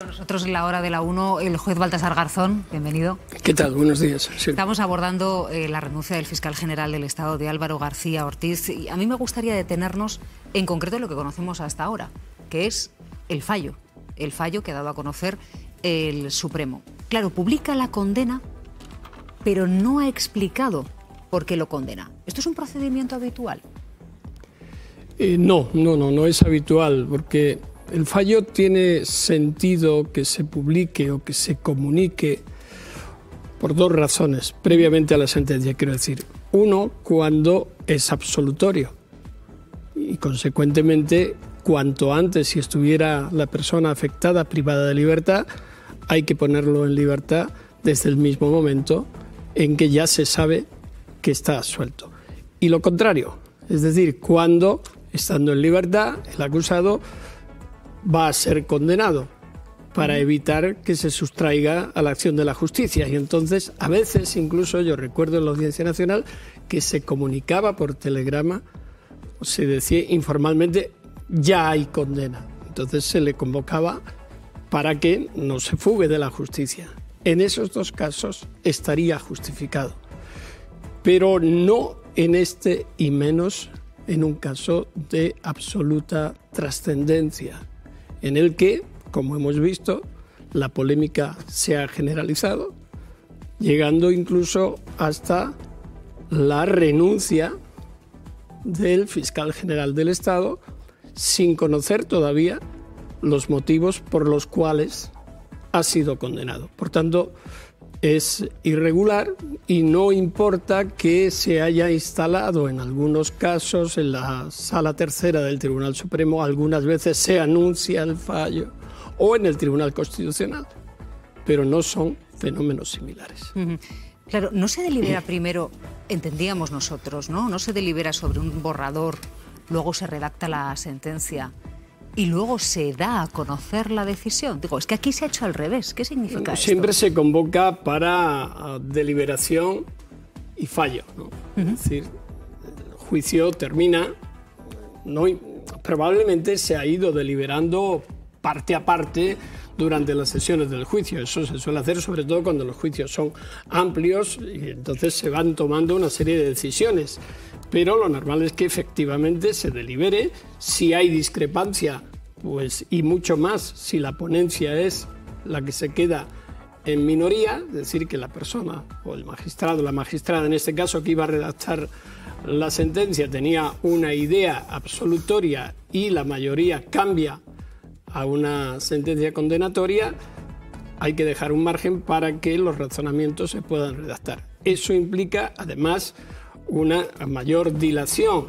Nosotros en la hora de la 1, el juez Baltasar Garzón, bienvenido. ¿Qué tal? Buenos días. Sí. Estamos abordando la renuncia del fiscal general del Estado, de Álvaro García Ortiz, y a mí me gustaría detenernos en concreto en lo que conocemos hasta ahora, que es el fallo que ha dado a conocer el Supremo. Claro, publica la condena, pero no ha explicado por qué lo condena. ¿Esto es un procedimiento habitual? No es habitual, porque el fallo tiene sentido que se publique o que se comunique por dos razones, previamente a la sentencia, quiero decir. Uno, cuando es absolutorio y, consecuentemente, cuanto antes, si estuviera la persona afectada privada de libertad, hay que ponerlo en libertad desde el mismo momento en que ya se sabe que está suelto. Y lo contrario, es decir, cuando, estando en libertad, el acusado va a ser condenado para evitar que se sustraiga a la acción de la justicia. Y entonces, a veces, incluso yo recuerdo en la Audiencia Nacional que se comunicaba por telegrama, o se decía informalmente, ya hay condena. Entonces se le convocaba para que no se fugue de la justicia. En esos dos casos estaría justificado, pero no en este y menos en un caso de absoluta trascendencia, en el que, como hemos visto, la polémica se ha generalizado, llegando incluso hasta la renuncia del fiscal general del Estado, sin conocer todavía los motivos por los cuales ha sido condenado. Por tanto, es irregular y no importa que se haya instalado en algunos casos en la Sala Tercera del Tribunal Supremo, algunas veces se anuncia el fallo, o en el Tribunal Constitucional, pero no son fenómenos similares. Claro, no se delibera primero, entendíamos nosotros, ¿no? No se delibera sobre un borrador, luego se redacta la sentencia y luego se da a conocer la decisión. Digo, es que aquí se ha hecho al revés. ¿Qué significa esto? Siempre se convoca para deliberación y fallo, ¿no? Es decir, el juicio termina, probablemente se ha ido deliberando parte a parte durante las sesiones del juicio. Eso se suele hacer sobre todo cuando los juicios son amplios y entonces se van tomando una serie de decisiones. Pero lo normal es que efectivamente se delibere. Si hay discrepancia, pues, y mucho más si la ponencia es la que se queda en minoría, es decir, que la persona o el magistrado, la magistrada en este caso que iba a redactar la sentencia tenía una idea absolutoria y la mayoría cambia a una sentencia condenatoria, hay que dejar un margen para que los razonamientos se puedan redactar. Eso implica, además, una mayor dilación.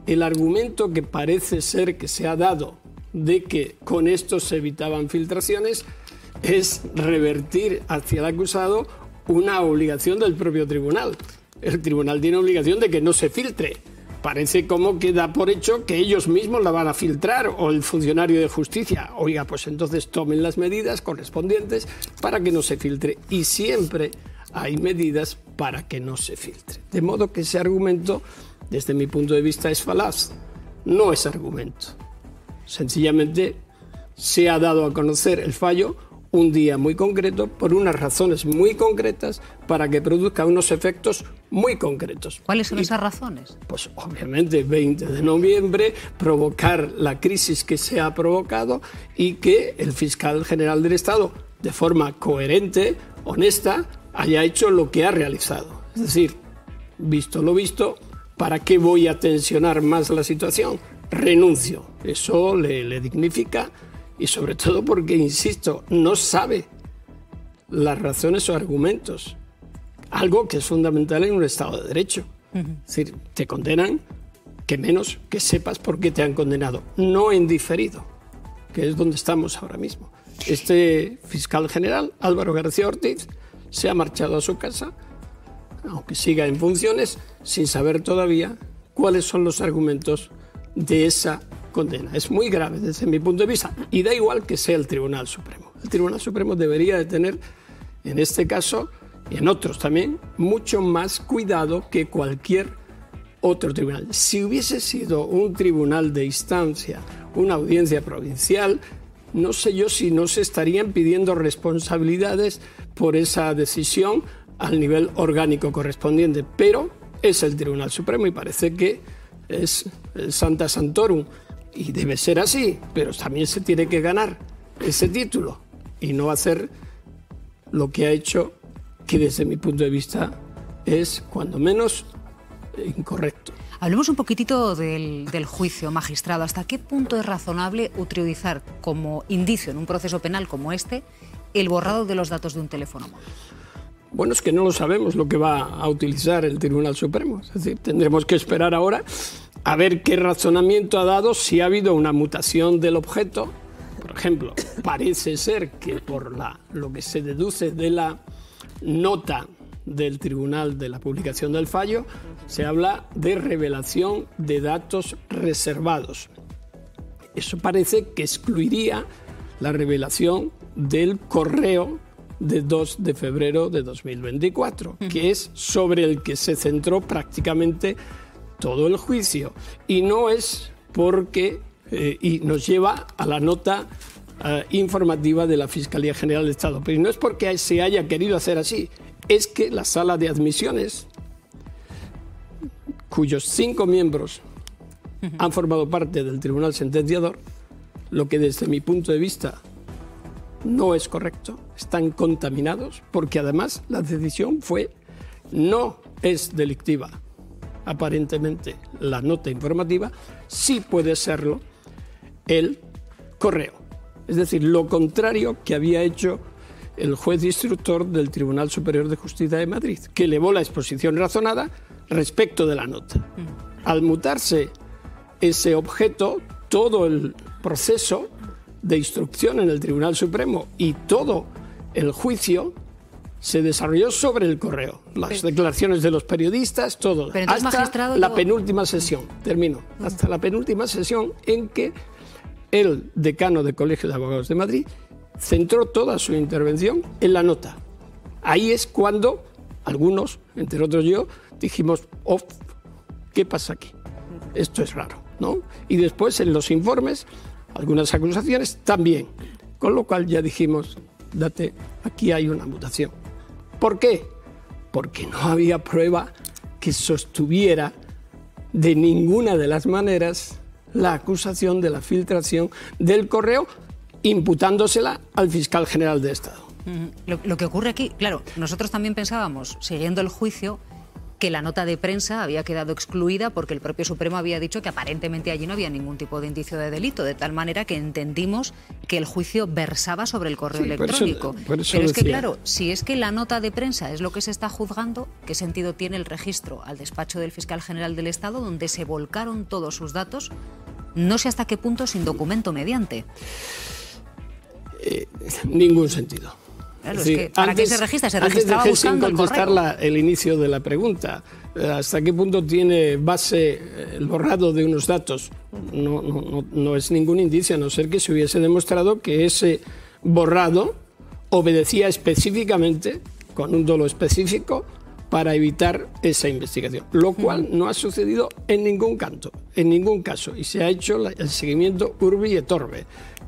El argumento que parece ser que se ha dado de que con esto se evitaban filtraciones es revertir hacia el acusado una obligación del propio tribunal. El tribunal tiene obligación de que no se filtre. Parece como que da por hecho que ellos mismos la van a filtrar o el funcionario de justicia. Oiga, pues entonces tomen las medidas correspondientes para que no se filtre. Y siempre hay medidas para que no se filtre. De modo que ese argumento, desde mi punto de vista, es falaz. No es argumento. Sencillamente se ha dado a conocer el fallo un día muy concreto, por unas razones muy concretas, para que produzca unos efectos muy concretos. ¿Cuáles son esas razones? Pues obviamente 20 de noviembre, provocar la crisis que se ha provocado y que el fiscal general del Estado, de forma coherente, honesta, haya hecho lo que ha realizado. Es decir, visto lo visto, ¿para qué voy a tensionar más la situación? Renuncio. Eso le dignifica. Y sobre todo porque, insisto, no sabe las razones o argumentos. Algo que es fundamental en un Estado de Derecho. Es decir, te condenan, que menos que sepas por qué te han condenado. No en diferido, que es donde estamos ahora mismo. Este fiscal general, Álvaro García Ortiz, se ha marchado a su casa, aunque siga en funciones, sin saber todavía cuáles son los argumentos de esa condena. Es muy grave desde mi punto de vista y da igual que sea el Tribunal Supremo. El Tribunal Supremo debería de tener, en este caso y en otros también, mucho más cuidado que cualquier otro tribunal. Si hubiese sido un tribunal de instancia, una audiencia provincial, no sé yo si no se estarían pidiendo responsabilidades por esa decisión al nivel orgánico correspondiente, pero es el Tribunal Supremo y parece que es el Santa Santorum y debe ser así, pero también se tiene que ganar ese título y no hacer lo que ha hecho, que desde mi punto de vista es cuando menos incorrecto. Hablemos un poquitito del juicio, magistrado. ¿Hasta qué punto es razonable utilizar como indicio en un proceso penal como este el borrado de los datos de un teléfono móvil? Bueno, es que no lo sabemos lo que va a utilizar el Tribunal Supremo. Es decir, tendremos que esperar ahora a ver qué razonamiento ha dado, si ha habido una mutación del objeto. Por ejemplo, parece ser que por lo que se deduce de la nota del tribunal de la publicación del fallo, se habla de revelación de datos reservados. Eso parece que excluiría la revelación del correo de 2 de febrero de 2024, que es sobre el que se centró prácticamente todo el juicio. Y no es porque, y nos lleva a la nota informativa de la Fiscalía General del Estado, pero no es porque se haya querido hacer así, es que la sala de admisiones, cuyos 5 miembros han formado parte del tribunal sentenciador, lo que desde mi punto de vista no es correcto, están contaminados, porque además la decisión no es delictiva. Aparentemente la nota informativa sí puede serlo el correo. Es decir, lo contrario que había hecho el juez instructor del Tribunal Superior de Justicia de Madrid, que elevó la exposición razonada respecto de la nota. Al mutarse ese objeto, todo el proceso de instrucción en el Tribunal Supremo y todo el juicio se desarrolló sobre el correo. Las declaraciones de los periodistas, todo. Hasta la penúltima sesión, termino, hasta la penúltima sesión en que el decano del Colegio de Abogados de Madrid centró toda su intervención en la nota. Ahí es cuando algunos, entre otros yo, dijimos, ¿qué pasa aquí? Esto es raro, ¿no? Y después en los informes, algunas acusaciones también. Con lo cual ya dijimos, aquí hay una mutación. ¿Por qué? Porque no había prueba que sostuviera de ninguna de las maneras la acusación de la filtración del correo, imputándosela al fiscal general de Estado. Lo que ocurre aquí, claro, nosotros también pensábamos, siguiendo el juicio, que la nota de prensa había quedado excluida porque el propio Supremo había dicho que aparentemente allí no había ningún tipo de indicio de delito, de tal manera que entendimos que el juicio versaba sobre el correo electrónico. Por eso Pero es decía. que, claro, si es que la nota de prensa es lo que se está juzgando, ¿qué sentido tiene el registro al despacho del fiscal general del Estado, donde se volcaron todos sus datos? No sé hasta qué punto sin documento mediante. Ningún sentido. Claro, es que ¿para qué se registra? Se registraba buscando el correo. Antes dejé sin contestar el inicio de la pregunta. ¿Hasta qué punto tiene base el borrado de unos datos? No es ningún indicio, a no ser que se hubiese demostrado que ese borrado obedecía específicamente, con un dolo específico, para evitar esa investigación. Lo cual no ha sucedido en ningún caso. Y se ha hecho el seguimiento urbi et orbi,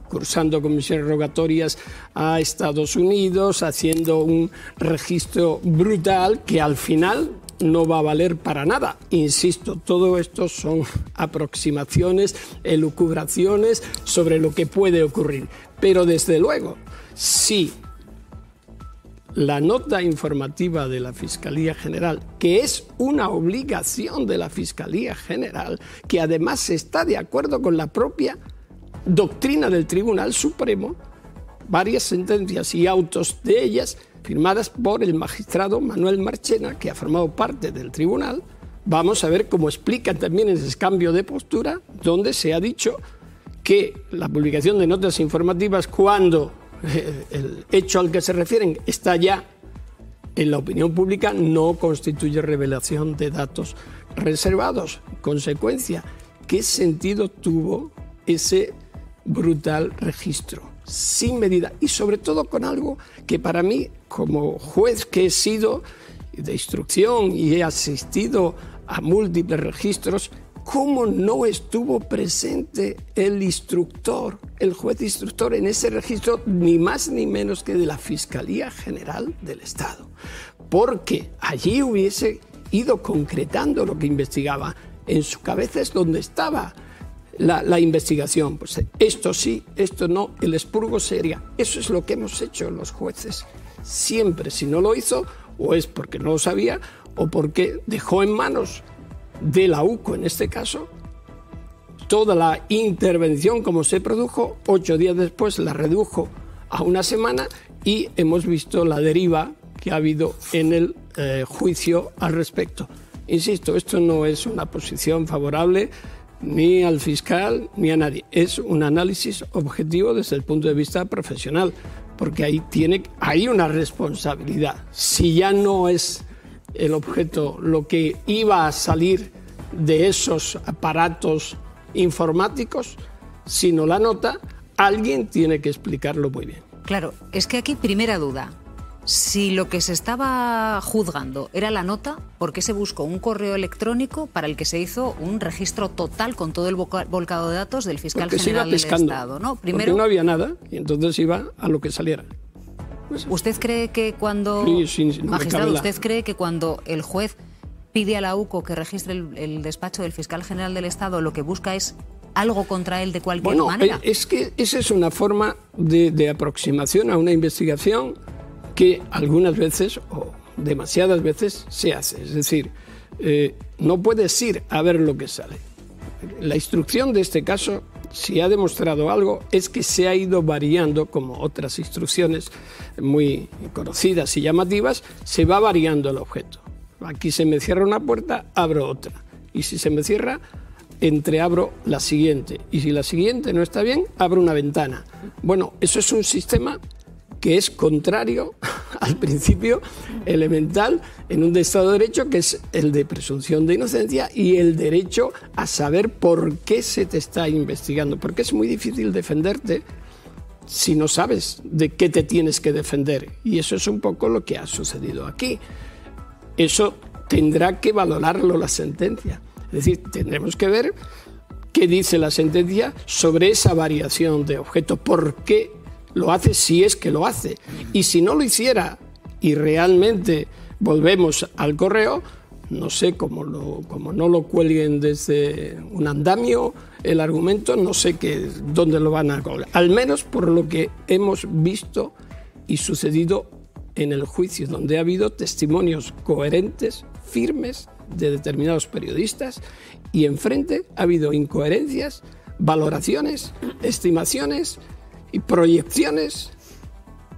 cursando comisiones rogatorias a Estados Unidos, haciendo un registro brutal que al final no va a valer para nada. Insisto, todo esto son aproximaciones, elucubraciones sobre lo que puede ocurrir. Pero desde luego, si la nota informativa de la Fiscalía General, que es una obligación de la Fiscalía General, que además está de acuerdo con la propia doctrina del Tribunal Supremo, varias sentencias y autos de ellas firmadas por el magistrado Manuel Marchena, que ha formado parte del tribunal. Vamos a ver cómo explican también ese cambio de postura, donde se ha dicho que la publicación de notas informativas, cuando el hecho al que se refieren está ya en la opinión pública, no constituye revelación de datos reservados. Consecuencia, ¿qué sentido tuvo ese brutal registro sin medida? Y sobre todo con algo que para mí, como juez que he sido de instrucción y he asistido a múltiples registros, ¿Cómo no estuvo presente el instructor, el juez instructor en ese registro, ni más ni menos que de la Fiscalía General del Estado? Porque allí hubiese ido concretando lo que investigaba. En su cabeza es donde estaba la investigación. Pues esto sí, esto no, el expurgo sería. Eso es lo que hemos hecho los jueces. Siempre, si no lo hizo, o es porque no lo sabía, o porque dejó en manos de la UCO, en este caso, toda la intervención como se produjo. 8 días después la redujo a 1 semana y hemos visto la deriva que ha habido en el juicio al respecto. Insisto, esto no es una posición favorable ni al fiscal ni a nadie. Es un análisis objetivo desde el punto de vista profesional, porque hay una responsabilidad. Si ya no es el objeto lo que iba a salir de esos aparatos informáticos, sino la nota, alguien tiene que explicarlo muy bien. Claro, es que aquí primera duda. Si lo que se estaba juzgando era la nota, ¿por qué se buscó un correo electrónico para el que se hizo un registro total con todo el volcado de datos del fiscal general del Estado? ¿No? Primero, porque no había nada y entonces iba a lo que saliera. Pues, ¿usted cree que cuando, magistrado, usted cree que cuando el juez pide a la UCO que registre el despacho del fiscal general del Estado, lo que busca es algo contra él de cualquier manera? Es que esa es una forma de aproximación a una investigación que algunas veces o demasiadas veces se hace. Es decir, no puedes ir a ver lo que sale. La instrucción de este caso, si ha demostrado algo, es que se ha ido variando, como otras instrucciones muy conocidas y llamativas, se va variando el objeto. Aquí se me cierra una puerta, abro otra. Y si se me cierra, entreabro la siguiente. Y si la siguiente no está bien, abro una ventana. Bueno, eso es un sistema que es contrario al principio elemental en un Estado de Derecho, que es el de presunción de inocencia y el derecho a saber por qué se te está investigando. Porque es muy difícil defenderte si no sabes de qué te tienes que defender. Y eso es un poco lo que ha sucedido aquí. Eso tendrá que valorarlo la sentencia. Es decir, tendremos que ver qué dice la sentencia sobre esa variación de objeto. ¿Por qué lo hace, si es que lo hace? Y si no lo hiciera y realmente volvemos al correo, no sé, como no lo cuelguen desde un andamio el argumento, no sé dónde lo van a colgar. Al menos por lo que hemos visto y sucedido en el juicio, donde ha habido testimonios coherentes, firmes, de determinados periodistas, y enfrente ha habido incoherencias, valoraciones, estimaciones y proyecciones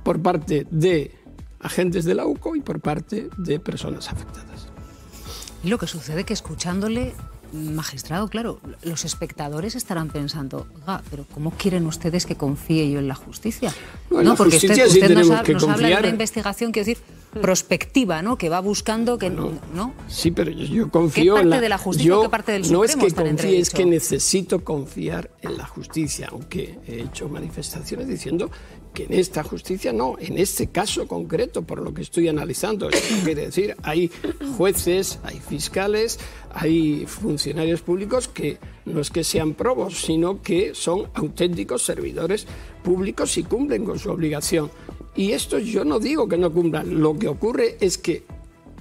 por parte de agentes de la UCO y por parte de personas afectadas. Y lo que sucede es que, escuchándole, magistrado, claro, los espectadores estarán pensando, pero ¿cómo quieren ustedes que confíe yo en la justicia? Bueno, no, porque usted sí nos confiar. habla de una investigación, quiero decir, prospectiva, ¿no? Que va buscando que no. ¿no? Sí, pero yo confío ¿Qué parte de la justicia o qué parte del Supremo? No es que confíe, es que necesito confiar en la justicia, aunque he hecho manifestaciones diciendo que en esta justicia no, en este caso concreto, por lo que estoy analizando. Esto quiere decir, hay jueces, hay fiscales, hay funcionarios públicos que no es que sean probos, sino que son auténticos servidores públicos y cumplen con su obligación. Y esto yo no digo que no cumplan. Lo que ocurre es que,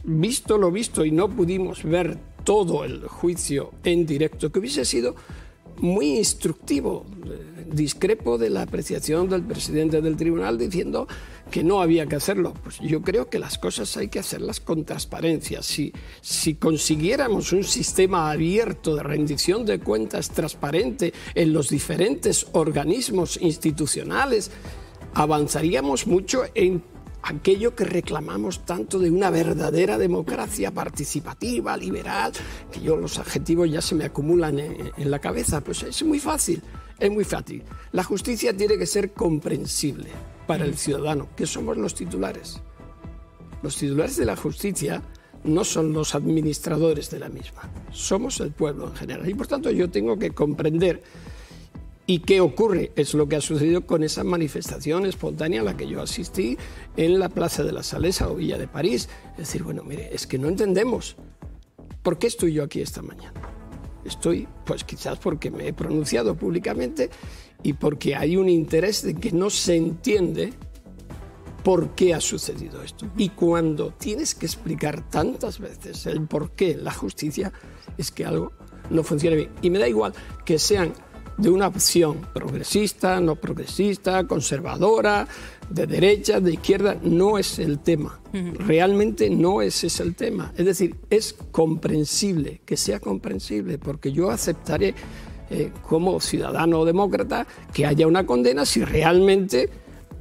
visto lo visto, y no pudimos ver todo el juicio en directo, que hubiese sido muy instructivo. Discrepo de la apreciación del presidente del tribunal diciendo que no había que hacerlo. Pues yo creo que las cosas hay que hacerlas con transparencia. Si consiguiéramos un sistema abierto de rendición de cuentas transparente en los diferentes organismos institucionales, avanzaríamos mucho en aquello que reclamamos tanto de una verdadera democracia participativa, liberal, que los adjetivos ya se me acumulan en la cabeza. Pues es muy fácil, es muy fácil. La justicia tiene que ser comprensible para el ciudadano, que somos los titulares. Los titulares de la justicia no son los administradores de la misma, somos el pueblo en general. Y por tanto yo tengo que comprender. ¿Y qué ocurre? Es lo que ha sucedido con esa manifestación espontánea a la que yo asistí en la Plaza de la Salesa o Villa de París. Es decir, bueno, mire, es que no entendemos por qué estoy yo aquí esta mañana. Estoy, pues quizás porque me he pronunciado públicamente y porque hay un interés de que no se entiende por qué ha sucedido esto. Y cuando tienes que explicar tantas veces el por qué la justicia, es que algo no funciona bien. Y me da igual que sean de una opción progresista, no progresista, conservadora, de derecha, de izquierda, no es el tema. Realmente no ese es el tema. Es decir, es comprensible, que sea comprensible, porque yo aceptaré como ciudadano demócrata que haya una condena si realmente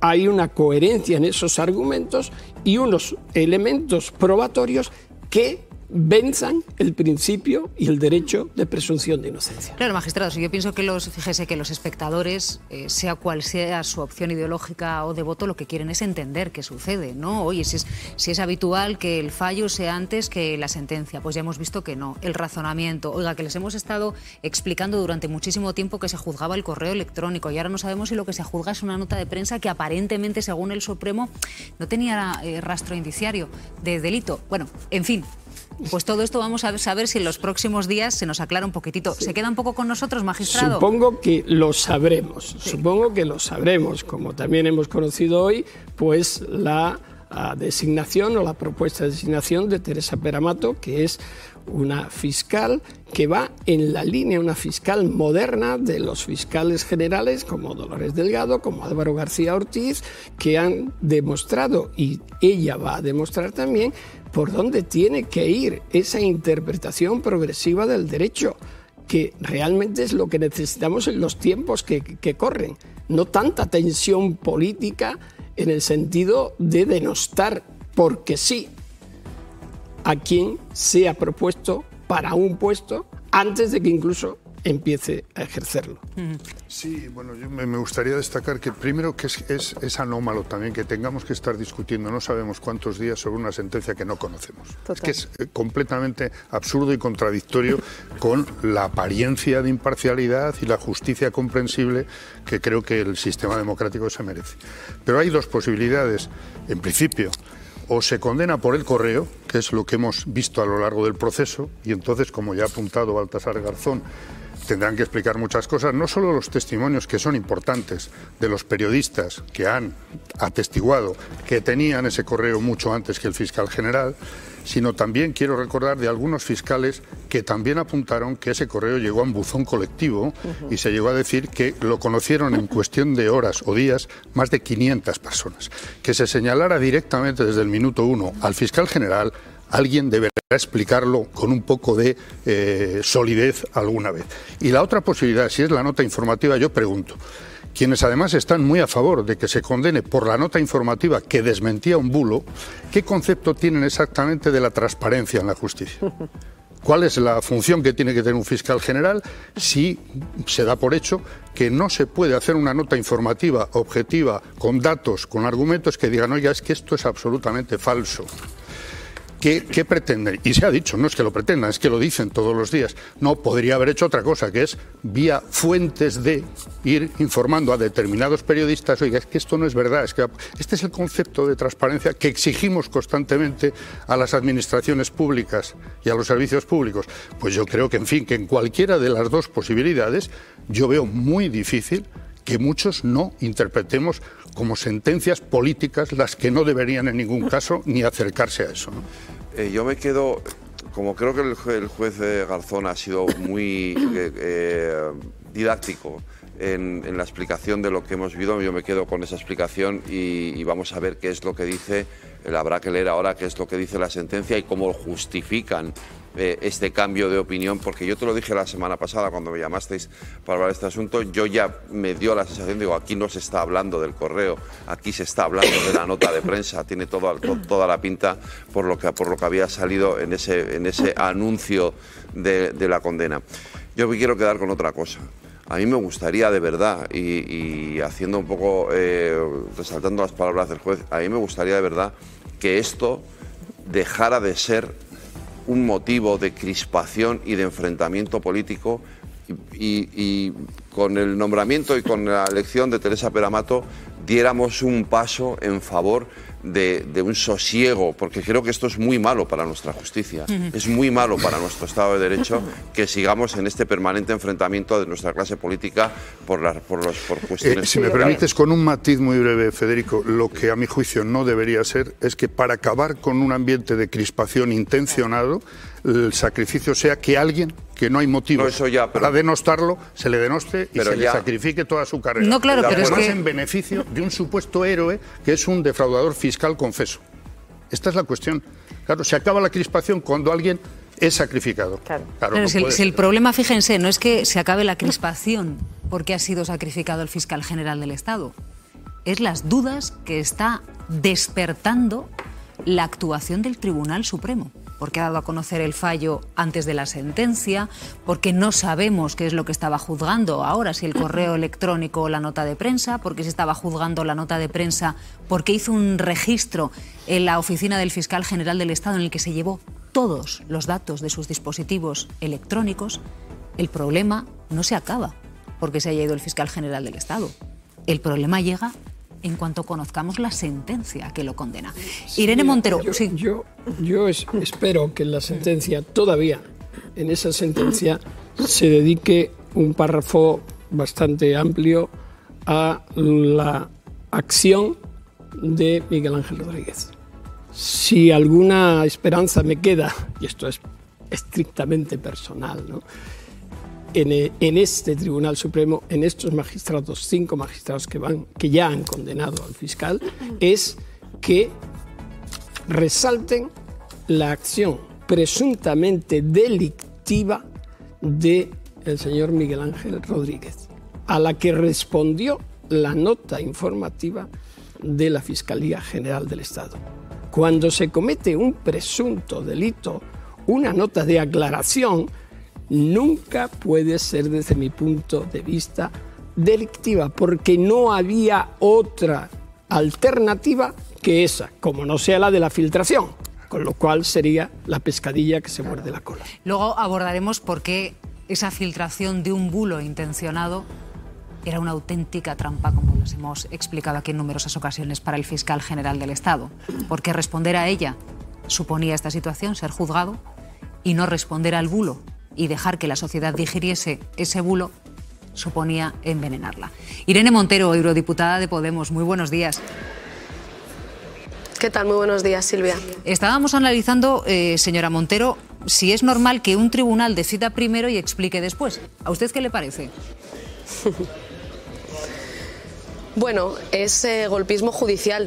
hay una coherencia en esos argumentos y unos elementos probatorios que venzan el principio y el derecho de presunción de inocencia. Claro, magistrados, yo pienso que fíjese que los espectadores, sea cual sea su opción ideológica o de voto, lo que quieren es entender qué sucede, ¿no? Oye, si es habitual que el fallo sea antes que la sentencia, pues ya hemos visto que no. El razonamiento, oiga, que les hemos estado explicando durante muchísimo tiempo que se juzgaba el correo electrónico y ahora no sabemos si lo que se juzga es una nota de prensa que aparentemente, según el Supremo, no tenía rastro indiciario de delito. Bueno, en fin. Pues todo esto vamos a saber si en los próximos días se nos aclara un poquitito. Sí. ¿Se queda un poco con nosotros, magistrado? Supongo que lo sabremos, sí. Supongo que lo sabremos, como también hemos conocido hoy, pues la designación o la propuesta de designación de Teresa Peramato, que es una fiscal que va en la línea, una fiscal moderna de los fiscales generales como Dolores Delgado, como Álvaro García Ortiz, que han demostrado, y ella va a demostrar también, por dónde tiene que ir esa interpretación progresiva del derecho, que realmente es lo que necesitamos en los tiempos que corren. No tanta tensión política en el sentido de denostar, porque sí, a quien sea propuesto para un puesto antes de que incluso empiece a ejercerlo. Sí, bueno, yo me gustaría destacar que primero que es anómalo también que tengamos que estar discutiendo no sabemos cuántos días sobre una sentencia que no conocemos. Total. Es que es completamente absurdo y contradictorio con la apariencia de imparcialidad y la justicia comprensible que creo que el sistema democrático se merece. Pero hay dos posibilidades. En principio, o se condena por el correo, que es lo que hemos visto a lo largo del proceso, y entonces, como ya ha apuntado Baltasar Garzón, tendrán que explicar muchas cosas, no solo los testimonios que son importantes de los periodistas que han atestiguado que tenían ese correo mucho antes que el fiscal general, sino también quiero recordar de algunos fiscales que también apuntaron que ese correo llegó a un buzón colectivo y se llegó a decir que lo conocieron en cuestión de horas o días más de 500 personas. Que se señalara directamente desde el minuto 1 al fiscal general, alguien deberá explicarlo con un poco de solidez alguna vez. Y la otra posibilidad, si es la nota informativa, yo pregunto, quienes además están muy a favor de que se condene por la nota informativa que desmentía un bulo, ¿qué concepto tienen exactamente de la transparencia en la justicia? ¿Cuál es la función que tiene que tener un fiscal general si se da por hecho que no se puede hacer una nota informativa objetiva con datos, con argumentos que digan, oiga, es que esto es absolutamente falso? ¿Qué pretenden? Y se ha dicho, no es que lo pretendan, es que lo dicen todos los días. No, podría haber hecho otra cosa, que es vía fuentes de ir informando a determinados periodistas, oiga, es que esto no es verdad, es que este es el concepto de transparencia que exigimos constantemente a las administraciones públicas y a los servicios públicos. Pues yo creo que, en fin, que en cualquiera de las dos posibilidades, yo veo muy difícil que muchos no interpretemos como sentencias políticas las que no deberían en ningún caso ni acercarse a eso, ¿no? Yo me quedo, como creo que el juez Garzón ha sido muy didáctico en la explicación de lo que hemos vivido, yo me quedo con esa explicación y vamos a ver qué es lo que dice, habrá que leer ahora qué es lo que dice la sentencia y cómo justifican este cambio de opinión, porque yo te lo dije la semana pasada cuando me llamasteis para hablar de este asunto, yo ya me dio la sensación, digo, aquí no se está hablando del correo, aquí se está hablando de la nota de prensa, tiene toda la pinta por lo que había salido en ese anuncio de la condena. Yo me quiero quedar con otra cosa. A mí me gustaría de verdad, y haciendo un poco, resaltando las palabras del juez, a mí me gustaría de verdad que esto dejara de ser un motivo de crispación y de enfrentamiento político y con el nombramiento y con la elección de Teresa Peramato diéramos un paso en favor de un sosiego, porque creo que esto es muy malo para nuestra justicia, es muy malo para nuestro Estado de Derecho que sigamos en este permanente enfrentamiento de nuestra clase política por cuestiones... Si me permites, con un matiz muy breve, Federico, lo que a mi juicio no debería ser es que para acabar con un ambiente de crispación intencionado, el sacrificio sea que alguien, que no hay motivo para denostarlo, se le denoste y se le sacrifique toda su carrera. No, claro, pero es que... en beneficio de un supuesto héroe que es un defraudador fiscal confeso. Esta es la cuestión. Claro, se acaba la crispación cuando alguien es sacrificado. Pero no si el problema, fíjense, no es que se acabe la crispación porque ha sido sacrificado el fiscal general del Estado. Es las dudas que está despertando la actuación del Tribunal Supremo, porque ha dado a conocer el fallo antes de la sentencia, porque no sabemos qué es lo que estaba juzgando ahora, si el correo electrónico o la nota de prensa, porque se estaba juzgando la nota de prensa, porque hizo un registro en la oficina del fiscal general del Estado en el que se llevó todos los datos de sus dispositivos electrónicos. El problema no se acaba porque se haya ido el fiscal general del Estado. El problema llega en cuanto conozcamos la sentencia que lo condena. Sí, Irene Montero. Yo espero que en la sentencia, todavía en esa sentencia, se dedique un párrafo bastante amplio a la acción de Miguel Ángel Rodríguez. Si alguna esperanza me queda, y esto es estrictamente personal, ¿no?, en este Tribunal Supremo, en estos magistrados, 5 magistrados que ya han condenado al fiscal, es que resalten la acción presuntamente delictiva del señor Miguel Ángel Rodríguez, a la que respondió la nota informativa de la Fiscalía General del Estado. Cuando se comete un presunto delito, una nota de aclaración nunca puede ser, desde mi punto de vista, delictiva, porque no había otra alternativa que esa, como no sea la de la filtración, con lo cual sería la pescadilla que se muerde la cola. Luego abordaremos por qué esa filtración de un bulo intencionado era una auténtica trampa, como les hemos explicado aquí en numerosas ocasiones, para el fiscal general del Estado, porque responder a ella suponía esta situación, ser juzgado, y no responder al bulo y dejar que la sociedad digiriese ese bulo suponía envenenarla. Irene Montero, eurodiputada de Podemos, muy buenos días. ¿Qué tal? Muy buenos días, Silvia. Estábamos analizando, señora Montero, si es normal que un tribunal decida primero y explique después. ¿A usted qué le parece? Bueno, es golpismo judicial.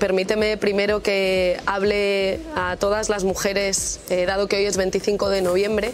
Permíteme primero que hable a todas las mujeres, dado que hoy es 25 de noviembre,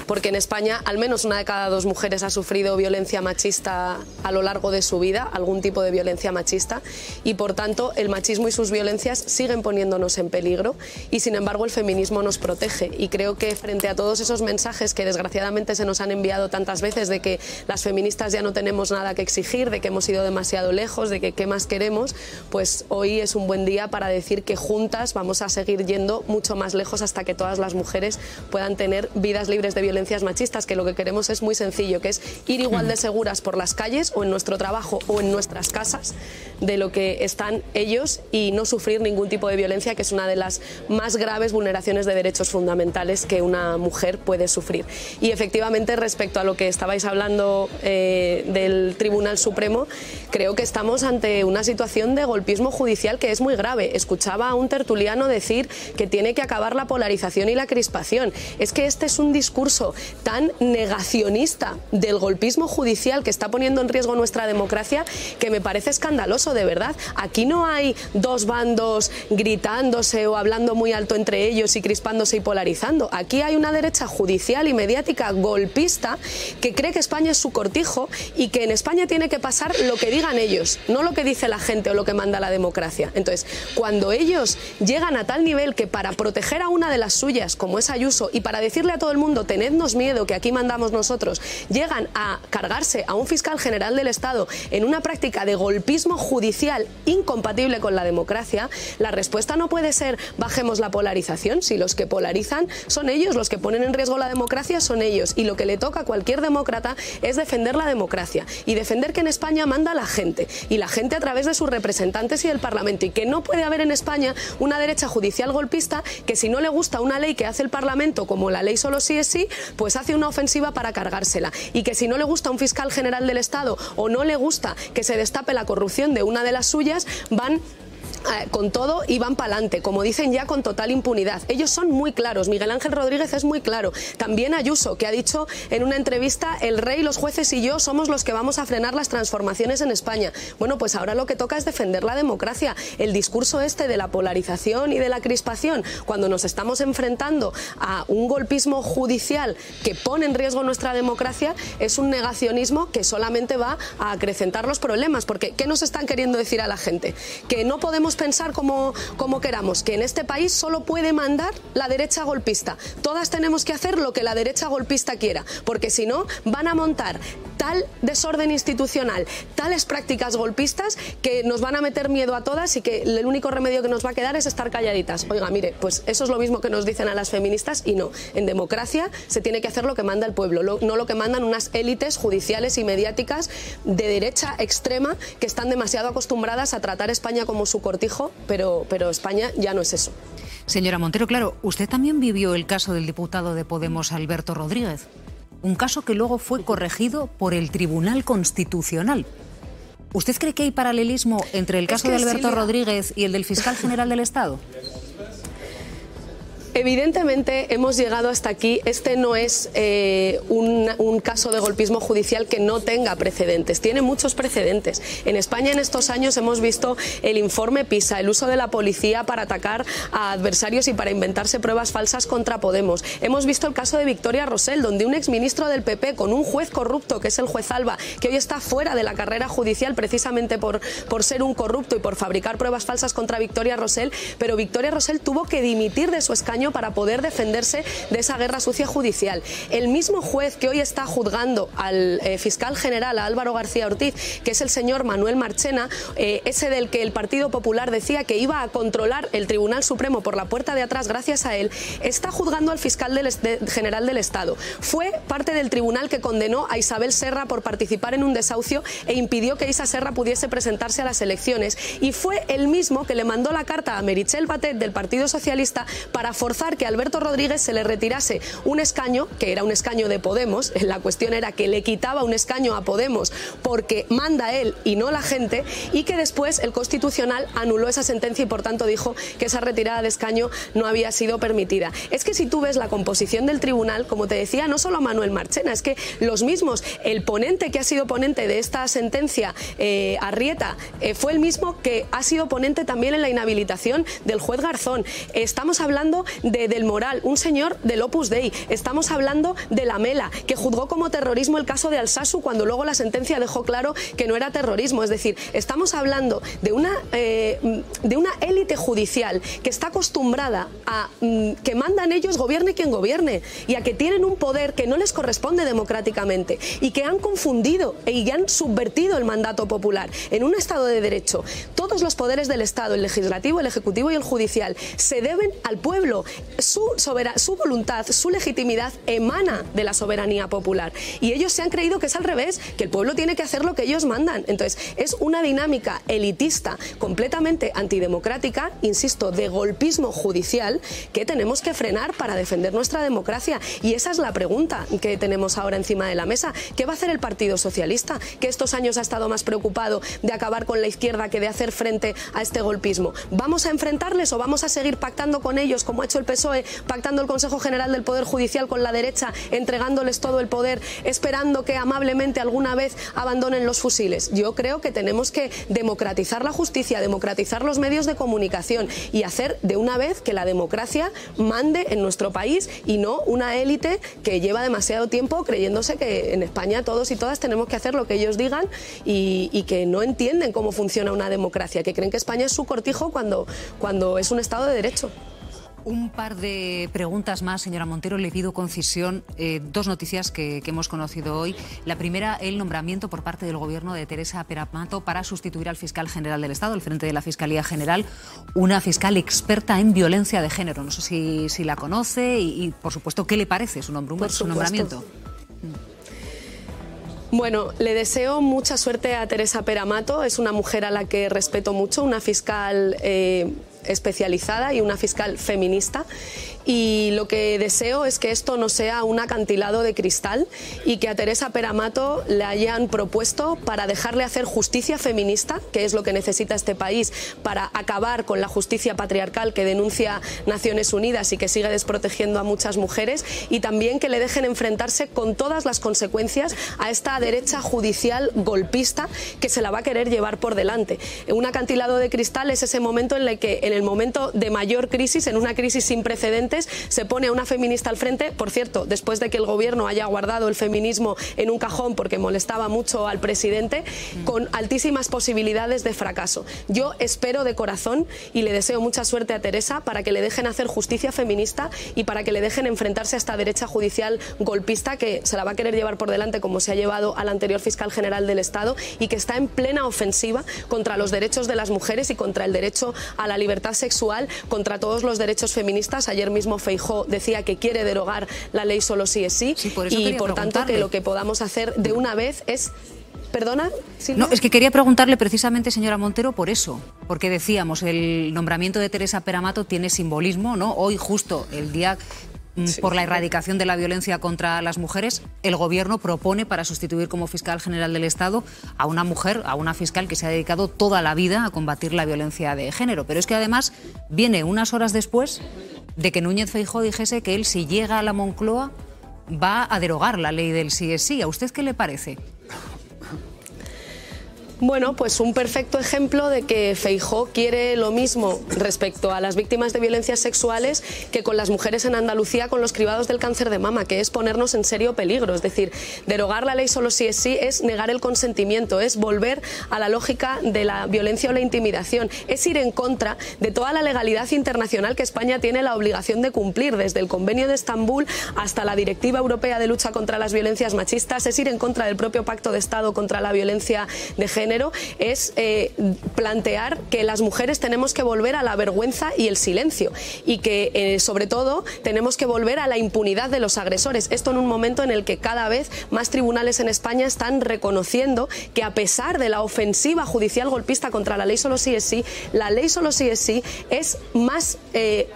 porque en España al menos 1 de cada 2 mujeres ha sufrido violencia machista a lo largo de su vida, algún tipo de violencia machista, y por tanto el machismo y sus violencias siguen poniéndonos en peligro, y sin embargo el feminismo nos protege. Y creo que frente a todos esos mensajes que desgraciadamente se nos han enviado tantas veces de que las feministas ya no tenemos nada que exigir, de que hemos ido demasiado lejos, de que qué más queremos, pues hoy es un buen día para decir que juntas vamos a seguir yendo mucho más lejos hasta que todas las mujeres puedan tener vidas libres de violencias machistas, que lo que queremos es muy sencillo, que es ir igual de seguras por las calles o en nuestro trabajo o en nuestras casas de lo que están ellos, y no sufrir ningún tipo de violencia, que es una de las más graves vulneraciones de derechos fundamentales que una mujer puede sufrir. Y efectivamente, respecto a lo que estabais hablando del Tribunal Supremo, creo que estamos ante una situación de golpismo judicial que es muy grave. Escuchaba a un tertuliano decir que tiene que acabar la polarización y la crispación. Es que este es un discurso tan negacionista del golpismo judicial que está poniendo en riesgo nuestra democracia, que me parece escandaloso, de verdad. Aquí no hay 2 bandos gritándose o hablando muy alto entre ellos y crispándose y polarizando. Aquí hay una derecha judicial y mediática golpista que cree que España es su cortijo y que en España tiene que pasar lo que digan ellos, no lo que dice la gente o lo que manda la democracia. Entonces, cuando ellos llegan a tal nivel que para proteger a una de las suyas, como es Ayuso, y para decirle a todo el mundo tened tenednos miedo que aquí mandamos nosotros, llegan a cargarse a un fiscal general del Estado en una práctica de golpismo judicial incompatible con la democracia, la respuesta no puede ser bajemos la polarización. Si los que polarizan son ellos, los que ponen en riesgo la democracia son ellos, y lo que le toca a cualquier demócrata es defender la democracia y defender que en España manda la gente, y la gente a través de sus representantes y del Parlamento, y que no puede haber en España una derecha judicial golpista que, si no le gusta una ley que hace el Parlamento, como la ley solo sí es sí, pues hace una ofensiva para cargársela, y que si no le gusta un fiscal general del Estado o no le gusta que se destape la corrupción de una de las suyas, van con todo y van para adelante, como dicen ya, con total impunidad. Ellos son muy claros, Miguel Ángel Rodríguez es muy claro, también Ayuso, que ha dicho en una entrevista: el rey, los jueces y yo somos los que vamos a frenar las transformaciones en España. Bueno, pues ahora lo que toca es defender la democracia. El discurso este de la polarización y de la crispación, cuando nos estamos enfrentando a un golpismo judicial que pone en riesgo nuestra democracia, es un negacionismo que solamente va a acrecentar los problemas, porque ¿qué nos están queriendo decir a la gente? Que no podemos pensar como queramos, que en este país solo puede mandar la derecha golpista. Todas tenemos que hacer lo que la derecha golpista quiera, porque si no van a montar tal desorden institucional, tales prácticas golpistas, que nos van a meter miedo a todas, y que el único remedio que nos va a quedar es estar calladitas. Oiga, mire, pues eso es lo mismo que nos dicen a las feministas, y no. En democracia se tiene que hacer lo que manda el pueblo, no lo que mandan unas élites judiciales y mediáticas de derecha extrema que están demasiado acostumbradas a tratar a España como su cortijo, pero España ya no es eso. Señora Montero, claro, usted también vivió el caso del diputado de Podemos, Alberto Rodríguez. Un caso que luego fue corregido por el Tribunal Constitucional. ¿Usted cree que hay paralelismo entre el caso de Alberto Rodríguez y el del fiscal general del Estado? Evidentemente hemos llegado hasta aquí. Este no es un caso de golpismo judicial que no tenga precedentes. Tiene muchos precedentes. En España en estos años hemos visto el informe PISA, el uso de la policía para atacar a adversarios y para inventarse pruebas falsas contra Podemos. Hemos visto el caso de Victoria Rosell, donde un exministro del PP con un juez corrupto, que es el juez Alba, que hoy está fuera de la carrera judicial precisamente por ser un corrupto y por fabricar pruebas falsas contra Victoria Rosell, pero Victoria Rosell tuvo que dimitir de su escaño para poder defenderse de esa guerra sucia judicial. El mismo juez que hoy está juzgando al fiscal general, a Álvaro García Ortiz, que es el señor Manuel Marchena, ese del que el Partido Popular decía que iba a controlar el Tribunal Supremo por la puerta de atrás gracias a él, está juzgando al fiscal general del Estado. Fue parte del tribunal que condenó a Isabel Serra por participar en un desahucio e impidió que Isa Serra pudiese presentarse a las elecciones, y fue el mismo que le mandó la carta a Meritxell Batet del Partido Socialista para forzar que a Alberto Rodríguez se le retirase un escaño, que era un escaño de Podemos. La cuestión era que le quitaba un escaño a Podemos porque manda él y no la gente, y que después el Constitucional anuló esa sentencia y por tanto dijo que esa retirada de escaño no había sido permitida. Es que si tú ves la composición del tribunal, como te decía, no solo Manuel Marchena, es que los mismos, el ponente que ha sido ponente de esta sentencia, Arrieta, fue el mismo que ha sido ponente también en la inhabilitación del juez Garzón. Estamos hablando del Moral, un señor del Opus Dei. Estamos hablando de la Mela, que juzgó como terrorismo el caso de Alsasu, cuando luego la sentencia dejó claro que no era terrorismo. Es decir, estamos hablando de una élite judicial que está acostumbrada a que mandan ellos, gobierne quien gobierne, y a que tienen un poder que no les corresponde democráticamente, y que han confundido y han subvertido el mandato popular. En un Estado de Derecho, todos los poderes del Estado, el legislativo, el ejecutivo y el judicial, se deben al pueblo. Su voluntad, su legitimidad emana de la soberanía popular, y ellos se han creído que es al revés, que el pueblo tiene que hacer lo que ellos mandan. Entonces es una dinámica elitista completamente antidemocrática, insisto, de golpismo judicial, que tenemos que frenar para defender nuestra democracia. Y esa es la pregunta que tenemos ahora encima de la mesa. ¿Qué va a hacer el Partido Socialista, que estos años ha estado más preocupado de acabar con la izquierda que de hacer frente a este golpismo? ¿Vamos a enfrentarles o vamos a seguir pactando con ellos, como ha hecho el PSOE, pactando el Consejo General del Poder Judicial con la derecha, entregándoles todo el poder, esperando que amablemente alguna vez abandonen los fusiles? Yo creo que tenemos que democratizar la justicia, democratizar los medios de comunicación y hacer de una vez que la democracia mande en nuestro país, y no una élite que lleva demasiado tiempo creyéndose que en España todos y todas tenemos que hacer lo que ellos digan, y que no entienden cómo funciona una democracia, que creen que España es su cortijo cuando es un Estado de Derecho. Un par de preguntas más, señora Montero. Le pido concisión. Dos noticias que hemos conocido hoy. La primera, el nombramiento por parte del Gobierno de Teresa Peramato para sustituir al fiscal general del Estado, al frente de la Fiscalía General, una fiscal experta en violencia de género. No sé si la conoce y, por supuesto, ¿qué le parece su nombramiento? Bueno, le deseo mucha suerte a Teresa Peramato. Es una mujer a la que respeto mucho, una fiscal especializada y una fiscal feminista, y lo que deseo es que esto no sea un acantilado de cristal y que a Teresa Peramato le hayan propuesto para dejarle hacer justicia feminista, que es lo que necesita este país para acabar con la justicia patriarcal que denuncia Naciones Unidas y que sigue desprotegiendo a muchas mujeres, y también que le dejen enfrentarse con todas las consecuencias a esta derecha judicial golpista que se la va a querer llevar por delante. Un acantilado de cristal es ese momento en el que, en el momento de mayor crisis, en una crisis sin precedentes, se pone a una feminista al frente, por cierto, después de que el gobierno haya guardado el feminismo en un cajón porque molestaba mucho al presidente, con altísimas posibilidades de fracaso. Yo espero de corazón y le deseo mucha suerte a Teresa para que le dejen hacer justicia feminista y para que le dejen enfrentarse a esta derecha judicial golpista que se la va a querer llevar por delante, como se ha llevado al anterior fiscal general del Estado, y que está en plena ofensiva contra los derechos de las mujeres y contra el derecho a la libertad sexual, contra todos los derechos feministas. Ayer mismo Feijóo decía que quiere derogar la ley solo sí es sí, y por tanto que lo que podamos hacer de una vez es... ¿Perdona, Silvia? No, es que quería preguntarle precisamente, señora Montero, por eso, porque decíamos, el nombramiento de Teresa Peramato tiene simbolismo, ¿no? Hoy, justo el día por la erradicación de la violencia contra las mujeres, el Gobierno propone para sustituir como fiscal general del Estado a una mujer, a una fiscal que se ha dedicado toda la vida a combatir la violencia de género. Pero es que además viene unas horas después de que Núñez Feijóo dijese que él, si llega a la Moncloa, va a derogar la ley del sí es sí. ¿A usted qué le parece? Bueno, pues un perfecto ejemplo de que Feijóo quiere lo mismo respecto a las víctimas de violencias sexuales que con las mujeres en Andalucía con los cribados del cáncer de mama, que es ponernos en serio peligro. Es decir, derogar la ley solo sí es negar el consentimiento, es volver a la lógica de la violencia o la intimidación, es ir en contra de toda la legalidad internacional que España tiene la obligación de cumplir, desde el Convenio de Estambul hasta la Directiva Europea de Lucha contra las Violencias Machistas, es ir en contra del propio Pacto de Estado contra la violencia de género. Es plantear que las mujeres tenemos que volver a la vergüenza y el silencio, y que sobre todo tenemos que volver a la impunidad de los agresores. Esto en un momento en el que cada vez más tribunales en España están reconociendo que, a pesar de la ofensiva judicial golpista contra la ley solo sí es sí, la ley solo sí es más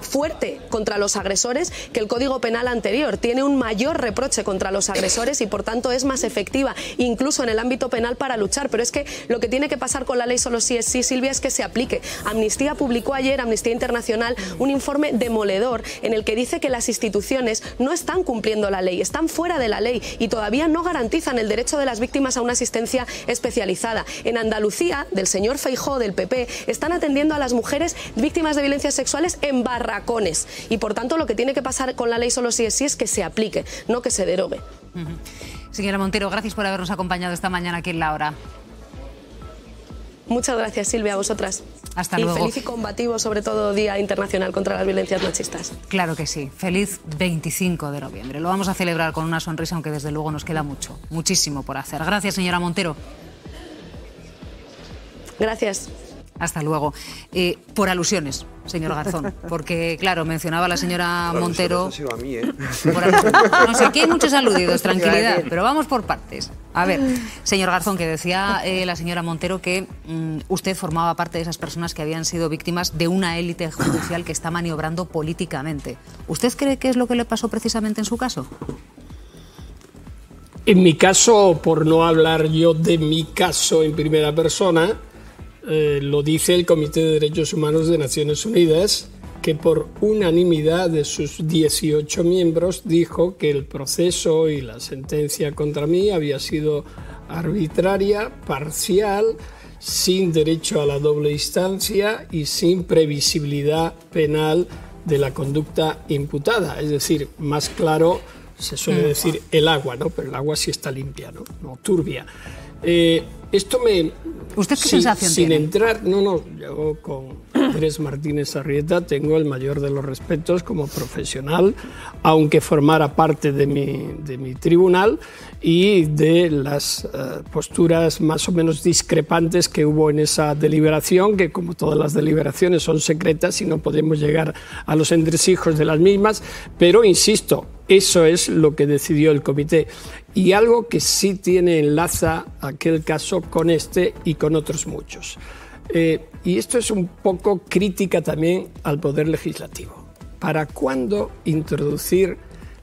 fuerte contra los agresores que el Código Penal anterior. Tiene un mayor reproche contra los agresores y por tanto es más efectiva, incluso en el ámbito penal, para luchar. Pero es que lo que tiene que pasar con la ley solo sí es sí, Silvia, es que se aplique. Amnistía publicó ayer, Amnistía Internacional, un informe demoledor en el que dice que las instituciones no están cumpliendo la ley, están fuera de la ley y todavía no garantizan el derecho de las víctimas a una asistencia especializada. En Andalucía, del señor Feijóo, del PP, están atendiendo a las mujeres víctimas de violencias sexuales en barracones, y por tanto lo que tiene que pasar con la ley solo sí es que se aplique, no que se derogue. Señora Montero, gracias por habernos acompañado esta mañana aquí en La Hora. Muchas gracias, Silvia, a vosotras. Hasta luego. Y feliz y combativo, sobre todo, Día Internacional contra las Violencias Machistas. Claro que sí. Feliz 25 de noviembre. Lo vamos a celebrar con una sonrisa, aunque desde luego nos queda muchísimo por hacer. Gracias, señora Montero. Gracias. Hasta luego. Por alusiones, señor Garzón, porque, claro, mencionaba la señora Montero... Eso ha sido a mí, ¿eh? No sé, aquí hay muchos aludidos, tranquilidad, pero vamos por partes. A ver, señor Garzón, que decía la señora Montero que usted formaba parte de esas personas que habían sido víctimas de una élite judicial que está maniobrando políticamente. ¿Usted cree que es lo que le pasó precisamente en su caso? En mi caso, por no hablar yo de mi caso en primera persona, lo dice el Comité de Derechos Humanos de Naciones Unidas, que por unanimidad de sus 18 miembros dijo que el proceso y la sentencia contra mí había sido arbitraria, parcial, sin derecho a la doble instancia y sin previsibilidad penal de la conducta imputada. Es decir, más claro, se suele decir el agua, ¿no? Pero el agua sí está limpia, ¿no? No turbia. Esto ¿Usted qué sensación sin tiene? entrar, yo con Andrés Martínez Arrieta tengo el mayor de los respetos como profesional, aunque formara parte de mi tribunal, y de las posturas más o menos discrepantes que hubo en esa deliberación, que como todas las deliberaciones son secretas y no podemos llegar a los entresijos de las mismas, pero insisto, eso es lo que decidió el comité. Y algo que sí enlaza aquel caso con este y con otros muchos. Y esto es un poco crítica también al Poder Legislativo. ¿Para cuándo introducir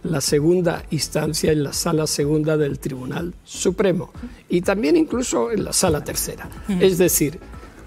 la segunda instancia en la Sala Segunda del Tribunal Supremo? Y también incluso en la Sala Tercera. Es decir,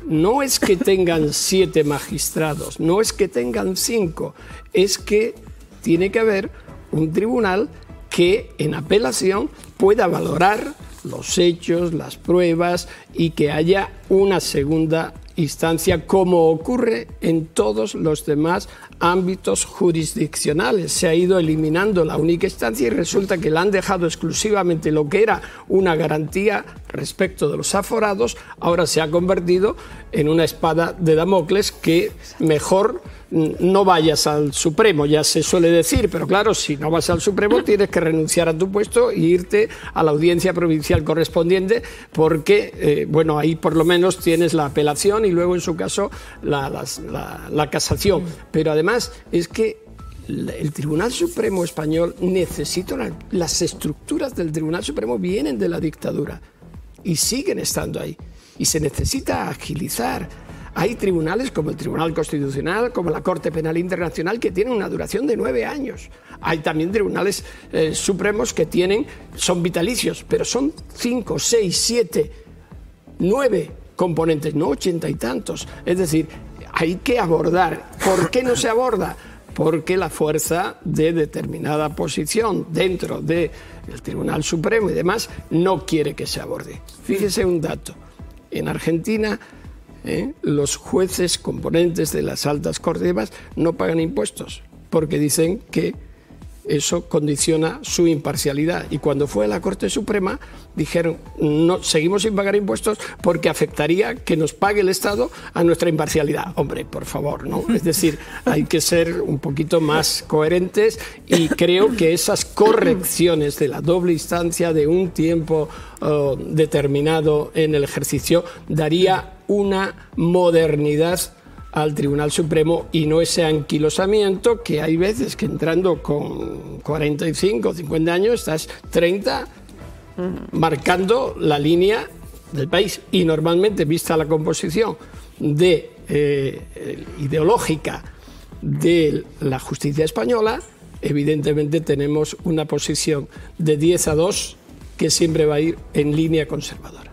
no es que tengan 7 magistrados, no es que tengan 5, es que tiene que haber un tribunal que en apelación pueda valorar los hechos, las pruebas y que haya una segunda instancia, como ocurre en todos los demás ámbitos jurisdiccionales. Se ha ido eliminando la única instancia y resulta que le han dejado exclusivamente lo que era una garantía respecto de los aforados, ahora se ha convertido en una espada de Damocles que mejor no vayas al Supremo, ya se suele decir, pero claro, si no vas al Supremo tienes que renunciar a tu puesto e irte a la audiencia provincial correspondiente porque, ahí por lo menos tienes la apelación y luego en su caso la casación. Pero además es que el Tribunal Supremo español necesita las estructuras del Tribunal Supremo vienen de la dictadura y siguen estando ahí y se necesita agilizar. Hay tribunales como el Tribunal Constitucional, como la Corte Penal Internacional, que tienen una duración de 9 años. Hay también tribunales supremos que son vitalicios, pero son 5, 6, 7, 9 componentes, no 80 y tantos. Es decir, hay que abordar. ¿Por qué no se aborda? Porque la fuerza de determinada posición dentro del Tribunal Supremo y demás no quiere que se aborde. Fíjese un dato. En Argentina, los jueces componentes de las altas cortes no pagan impuestos porque dicen que eso condiciona su imparcialidad. Y cuando fue a la Corte Suprema dijeron, no, seguimos sin pagar impuestos porque afectaría que nos pague el Estado a nuestra imparcialidad. Hombre, por favor, ¿no? Es decir, hay que ser un poquito más coherentes y creo que esas correcciones de la doble instancia de un tiempo determinado en el ejercicio daría una modernidad al Tribunal Supremo y no ese anquilosamiento que hay veces que entrando con 45 o 50 años estás 30 marcando la línea del país y normalmente vista la composición ideológica de la justicia española, evidentemente tenemos una posición de 10-2 que siempre va a ir en línea conservadora.